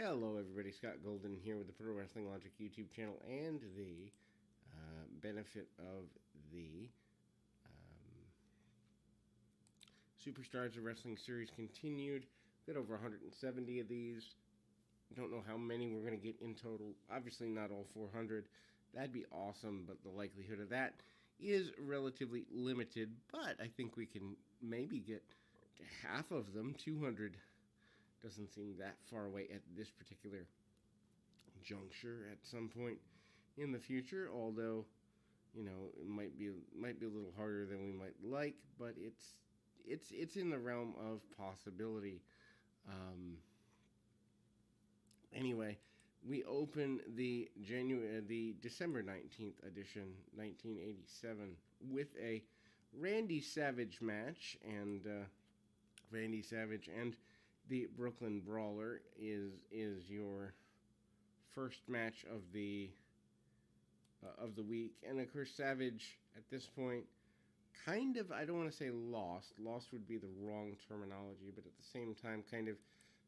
Hello, everybody. Scott Golden here with the Pro Wrestling Logic YouTube channel and the benefit of the Superstars of Wrestling series continued. Got over 170 of these. Don't know how many we're going to get in total. Obviously, not all 400. That'd be awesome, but the likelihood of that is relatively limited. But I think we can maybe get to half of them. 200 doesn't seem that far away at this particular juncture. At some point in the future, although it might be a little harder than we might like, but it's in the realm of possibility. Anyway, we open the December 19th edition, 1987, with a Randy Savage match, and Randy Savage and the Brooklyn Brawler is your first match of the week, and of course Savage at this point kind of, I don't want to say lost would be the wrong terminology, but at the same time kind of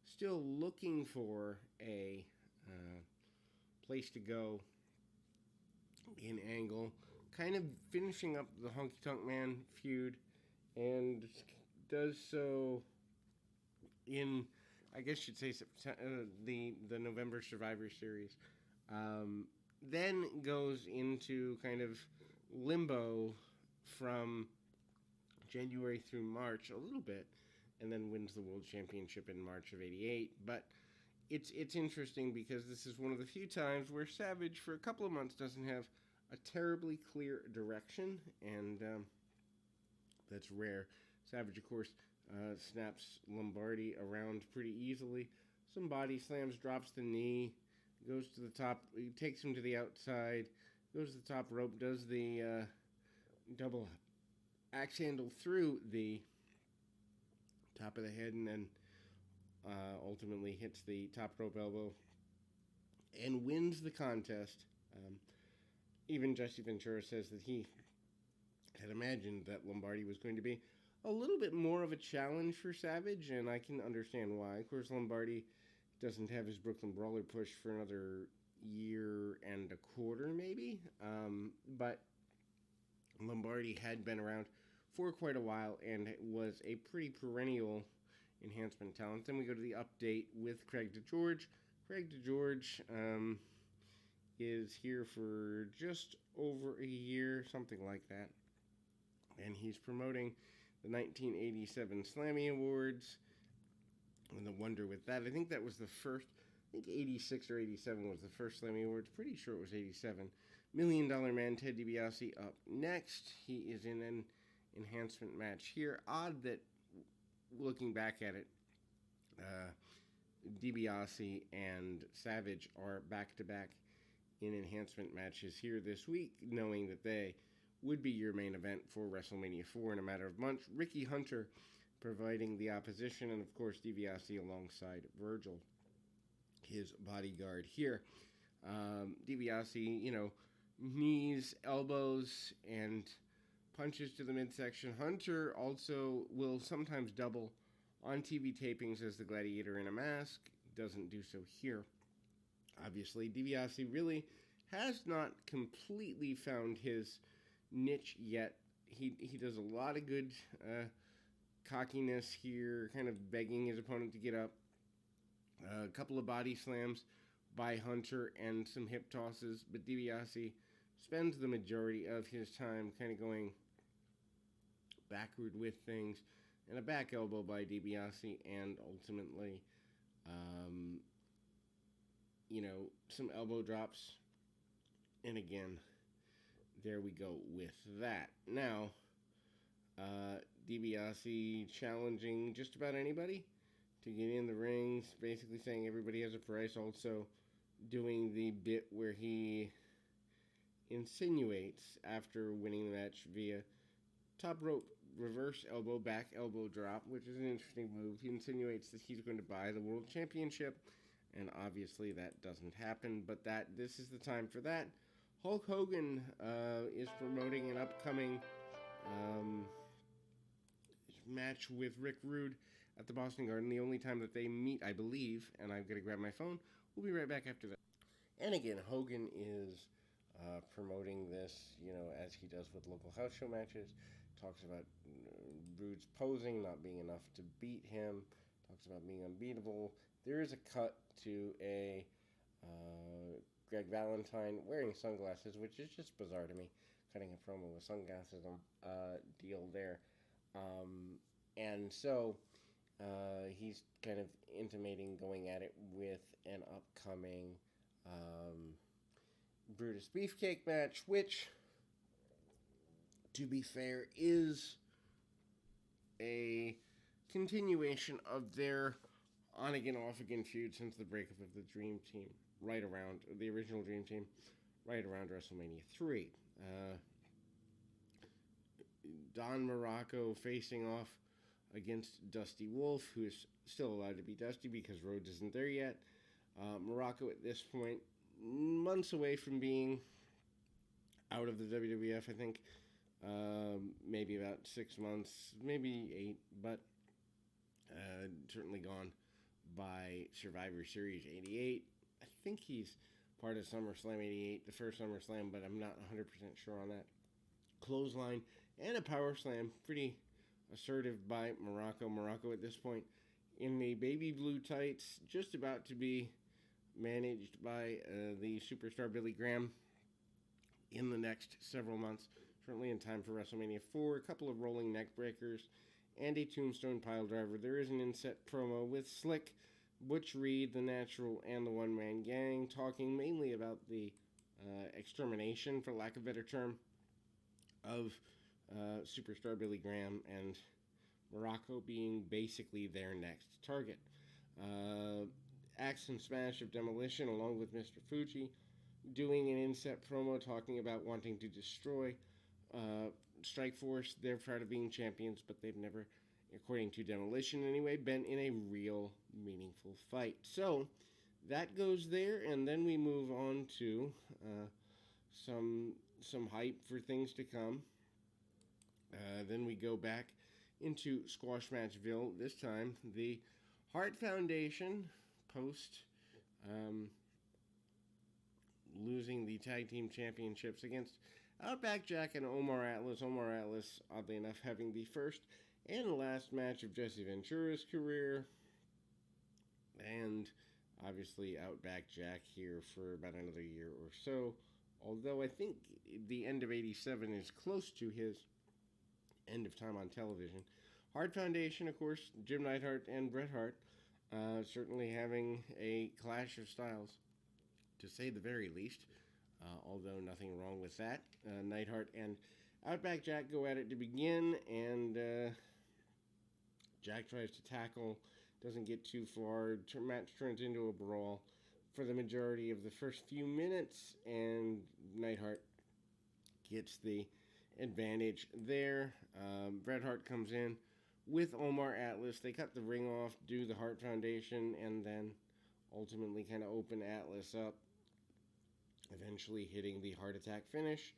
still looking for a place to go in Angle, kind of finishing up the Honky Tonk Man feud, and does so in, I guess you'd say, the November Survivor Series. Then goes into kind of limbo from January through March a little bit, and then wins the World Championship in March of '88. But it's interesting because this is one of the few times where Savage, for a couple of months, doesn't have a terribly clear direction, and that's rare. Savage, of course, snaps Lombardi around pretty easily. Some body slams, drops the knee, goes to the top, he takes him to the outside, goes to the top rope, does the double axe handle through the top of the head, and then ultimately hits the top rope elbow and wins the contest. Even Jesse Ventura says that he had imagined that Lombardi was going to be a little bit more of a challenge for Savage, and I can understand why. Of course, Lombardi doesn't have his Brooklyn Brawler push for another year and a quarter, maybe. But Lombardi had been around for quite a while and was a pretty perennial enhancement talent. Then we go to the update with Craig DeGeorge. Craig DeGeorge is here for just over a year, something like that. And he's promoting the 1987 Slammy Awards. And the wonder with that, I think that was the first, I think 86 or 87 was the first Slammy Awards. Pretty sure it was 87. $1 Million Man Ted DiBiase up next. He is in an enhancement match here. Odd that, looking back at it, DiBiase and Savage are back-to-back in enhancement matches here this week, knowing that they would be your main event for WrestleMania 4 in a matter of months. Ricky Hunter providing the opposition, and of course DiBiase alongside Virgil, his bodyguard here. DiBiase, knees, elbows, and punches to the midsection. Hunter also will sometimes double on TV tapings as the gladiator in a mask. Doesn't do so here. Obviously, DiBiase really has not completely found his niche yet. He does a lot of good cockiness here, kind of begging his opponent to get up. A couple of body slams by Hunter and some hip tosses, but DiBiase spends the majority of his time kind of going backward with things, and a back elbow by DiBiase, and ultimately some elbow drops, and again, there we go with that. Now, DiBiase challenging just about anybody to get in the rings, basically saying everybody has a price, also doing the bit where he insinuates, after winning the match via top rope reverse elbow, back elbow drop, which is an interesting move. He insinuates that he's going to buy the World Championship, and obviously that doesn't happen, but this is the time for that. Hulk Hogan is promoting an upcoming match with Rick Rude at the Boston Garden. The only time that they meet, I believe, and I'm going to grab my phone. We'll be right back after that. And again, Hogan is promoting this, as he does with local house show matches. Talks about Rude's posing not being enough to beat him. Talks about being unbeatable. There is a cut to a Greg Valentine wearing sunglasses, which is just bizarre to me. Cutting a promo with sunglasses deal there. And so he's kind of intimating going at it with an upcoming Brutus Beefcake match, which, to be fair, is a continuation of their on-again, off-again feud since the breakup of the Dream Team, right around the original Dream Team, right around WrestleMania 3. Don Muraco facing off against Dusty Wolf, who is still allowed to be Dusty because Rhodes isn't there yet. Muraco at this point, months away from being out of the WWF, I think. Maybe about 6 months, maybe 8, but certainly gone by Survivor Series 88. I think he's part of SummerSlam 88, the first SummerSlam, but I'm not 100% sure on that. Clothesline and a power slam, pretty assertive by Muraco. Muraco at this point in the baby blue tights, just about to be managed by the superstar Billy Graham in the next several months, certainly in time for WrestleMania 4. A couple of rolling neck breakers and a tombstone pile driver. There is an inset promo with Slick, Butch Reed, The Natural, and the One Man Gang, talking mainly about the extermination, for lack of a better term, of superstar Billy Graham, and Muraco being basically their next target. Axe and Smash of Demolition, along with Mr. Fuji, doing an inset promo talking about wanting to destroy Strikeforce. They're proud of being champions, but they've never, according to Demolition anyway, been in a real meaningful fight. So that goes there, and then we move on to some hype for things to come. Then we go back into Squash Matchville. This time, the Hart Foundation, post losing the tag team championships against Outback Jack and Omar Atlas. Omar Atlas, oddly enough, having the first and last match of Jesse Ventura's career. And obviously Outback Jack here for about another year or so. Although I think the end of 87 is close to his end of time on television. Hart Foundation, of course, Jim Neidhart and Bret Hart, certainly having a clash of styles, to say the very least. Although nothing wrong with that. Neidhart and Outback Jack go at it to begin, and Jack tries to tackle, doesn't get too far. Match turns into a brawl for the majority of the first few minutes, and Neidhart gets the advantage there. Bret Hart comes in with Omar Atlas. They cut the ring off, do the Hart Foundation, and then ultimately kind of open Atlas up, eventually hitting the Heart Attack finish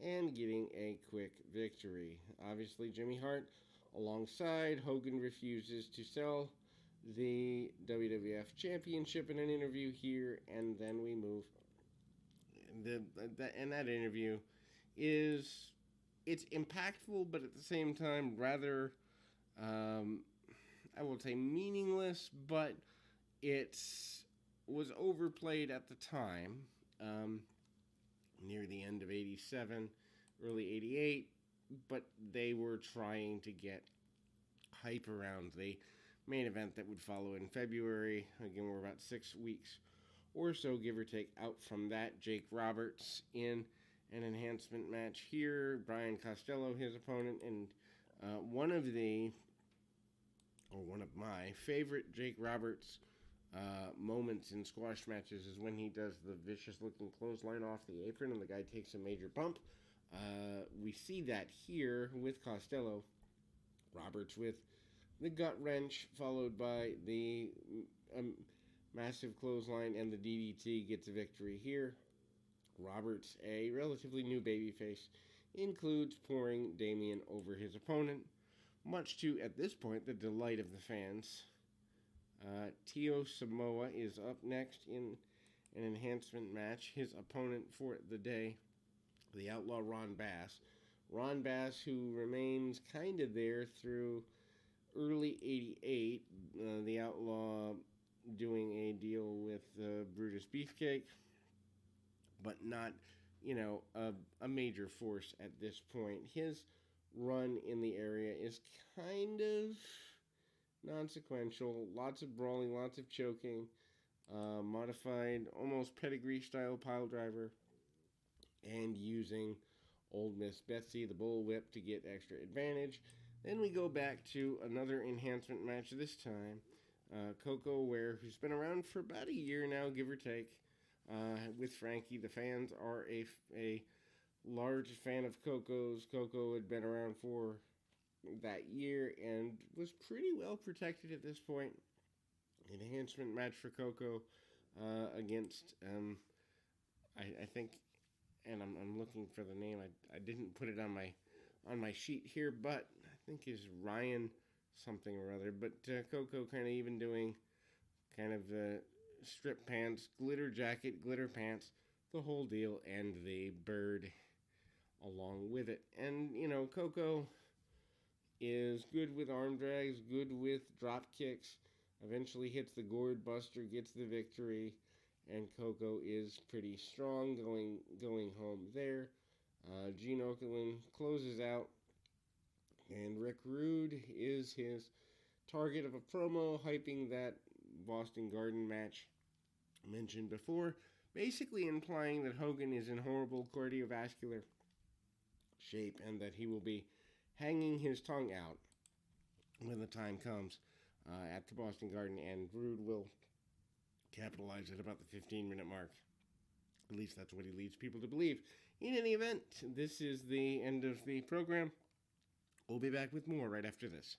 and getting a quick victory. Obviously, Jimmy Hart alongside. Hogan refuses to sell the WWF Championship in an interview here, and then we move. And that interview it's impactful, but at the same time rather, I will say meaningless, but it was overplayed at the time, near the end of 87, early 88, but they were trying to get hype around the main event that would follow in February. Again, we're about 6 weeks or so, give or take, out from that. Jake Roberts in an enhancement match here. Brian Costello, his opponent, and one of my favorite Jake Roberts moments in squash matches is when he does the vicious-looking clothesline off the apron and the guy takes a major bump. We see that here with Costello. Roberts with the gut wrench, followed by the massive clothesline, and the DDT gets a victory here. Roberts, a relatively new babyface, includes pouring Damien over his opponent. much to, at this point, the delight of the fans. Tio Samoa is up next in an enhancement match. His opponent for the day, the Outlaw Ron Bass. Ron Bass, who remains kind of there through early '88. The Outlaw doing a deal with Brutus Beefcake, but not, a major force at this point. His run in the area is kind of non-sequential. Lots of brawling, lots of choking, modified, almost pedigree style pile driver, and using Old Miss Betsy, the bullwhip, to get extra advantage. Then we go back to another enhancement match this time. Koko Ware, who's been around for about a year now, give or take, with Frankie. The fans are a large fan of Koko's. Koko had been around for that year and was pretty well protected at this point. Enhancement match for Koko against, I think, and I'm looking for the name. I didn't put it on my sheet here, but I think is Ryan something or other. But Koko kind of even doing kind of the strip pants, glitter jacket, glitter pants, the whole deal, and the bird along with it. And, Koko is good with arm drags, good with drop kicks, eventually hits the gourd buster, gets the victory, and Koko is pretty strong going home there. Gene Okerlund closes out, and Rick Rude is his target of a promo, hyping that Boston Garden match mentioned before, basically implying that Hogan is in horrible cardiovascular shape and that he will be hanging his tongue out when the time comes at the Boston Garden, and Rude will capitalize at about the 15-minute mark. At least that's what he leads people to believe. In any event, this is the end of the program. We'll be back with more right after this.